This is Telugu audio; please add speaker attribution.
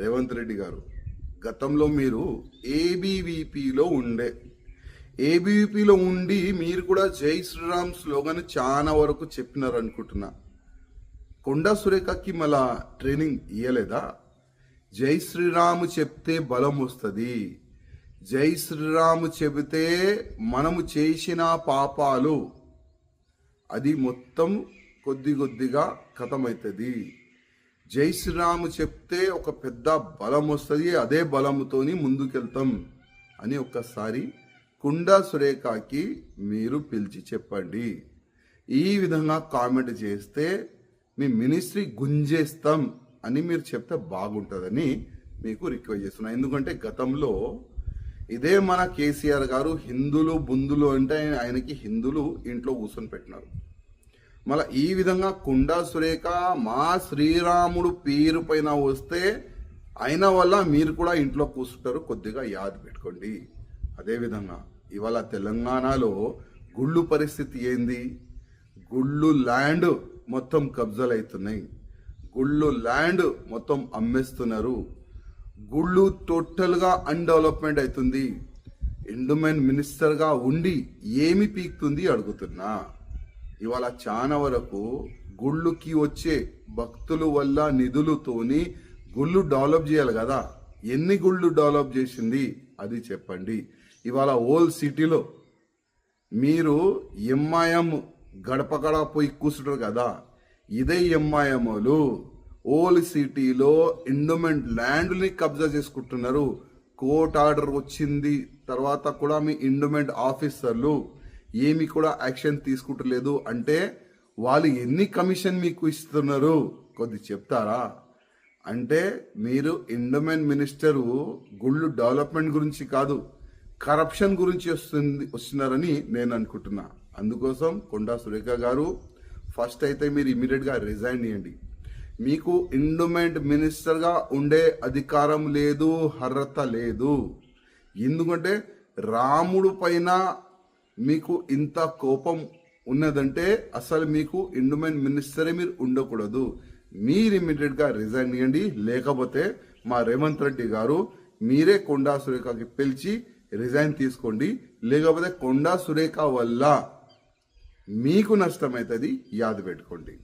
Speaker 1: రేవంత్ రెడ్డి గారు, గతంలో మీరు ఏబీవీపీలో ఉండి మీరు కూడా జై శ్రీరామ్ స్లోగన్ చాలా వరకు చెప్పినారు అనుకుంటున్నా. కొండా సురేఖకి మళ్ళా ట్రైనింగ్ ఇయ్యలేదా? జై శ్రీరామ్ చెప్తే బలం వస్తుంది. జై శ్రీరామ్ చెబితే మనము చేసిన పాపాలు అది మొత్తం కొద్ది కొద్దిగా ఖతమవుతుంది. జై శ్రీరామ్ చెప్తే ఒక పెద్ద బలం వస్తుంది, అదే బలంతోని ముందుకెళ్తాం అని ఒక్కసారి కొండా సురేఖకి మీరు పిలిచి చెప్పండి. ఈ విధంగా కామెంట్ చేస్తే మీ మినిస్ట్రీ గుంజేస్తాం అని మీరు చెప్తే బాగుంటుందని మీకు రిక్వెస్ట్ చేస్తున్నా. ఎందుకంటే గతంలో ఇదే మన కేసీఆర్ గారు హిందువులు బుందులు అంటే ఆయనకి హిందువులు ఇంట్లో కూర్చొని పెట్టినారు. మళ్ళీ ఈ విధంగా కొండా సురేఖ మా శ్రీరాముడు పేరు పైన వస్తే అయిన వల్ల మీరు కూడా ఇంట్లో కూర్చుంటారు. కొద్దిగా యాద పెట్టుకోండి. అదేవిధంగా ఇవాళ తెలంగాణలో గుళ్ళు పరిస్థితి ఏంది? గుళ్ళు ల్యాండ్ మొత్తం కబ్జాలు అవుతున్నాయి. గుళ్ళు ల్యాండ్ మొత్తం అమ్మేస్తున్నారు. గుళ్ళు టోటల్గా అన్డెవలప్మెంట్ అవుతుంది. ఎండోమెంట్ మినిస్టర్గా ఉండి ఏమి పీక్తుంది అడుగుతున్నా. ఇవాళ చాలా వరకు గుళ్ళుకి వచ్చే భక్తుల వల్ల నిధులతోని గుళ్ళు డెవలప్ చేయాలి కదా. ఎన్ని గుళ్ళు డెవలప్ చేసింది అది చెప్పండి. ఇవాళ ఓల్డ్ సిటీలో మీరు ఎంఐఎం గడప గడప పోయి కూర్చుంటారు కదా, ఇదే ఎంఐఎంలు ఓల్డ్ సిటీలో ఎండోమెంట్ ల్యాండ్ని కబ్జా చేసుకుంటున్నారు. కోర్ట్ ఆర్డర్ వచ్చింది తర్వాత కూడా మీ ఎండోమెంట్ ఆఫీసర్లు ఏమి కూడా యాక్షన్ తీసుకుంటలేదు. అంటే వాళ్ళు ఎన్ని కమిషన్ మీకు ఇస్తున్నారు కొద్ది చెప్తారా? అంటే మీరు ఎండోమెంట్ మినిస్టరు గుళ్ళు డెవలప్మెంట్ గురించి కాదు, కరప్షన్ గురించి వస్తున్నారని నేను అనుకుంటున్నా. అందుకోసం కొండా సురేఖ గారు ఫస్ట్ అయితే మీరు ఇమీడియట్గా రిజైన్ చేయండి. మీకు ఎండోమెంట్ మినిస్టర్గా ఉండే అధికారం లేదు, అర్హత లేదు. ఎందుకంటే రాముడు పైన మీకు ఇంత కోపం ఉన్నదంటే అసలు మీకు ఎండోమెంట్ మినిస్టరే మీరు ఉండకూడదు. మీరు ఇమీడియట్గా రిజైన్ చేయండి. లేకపోతే మా రేవంత్ రెడ్డి గారు మీరే కొండా సురేఖకి పిలిచి రిజైన్ తీసుకోండి. లేకపోతే కొండా సురేఖ వల్ల మీకు నష్టమవుతుంది, యాద పెట్టుకోండి.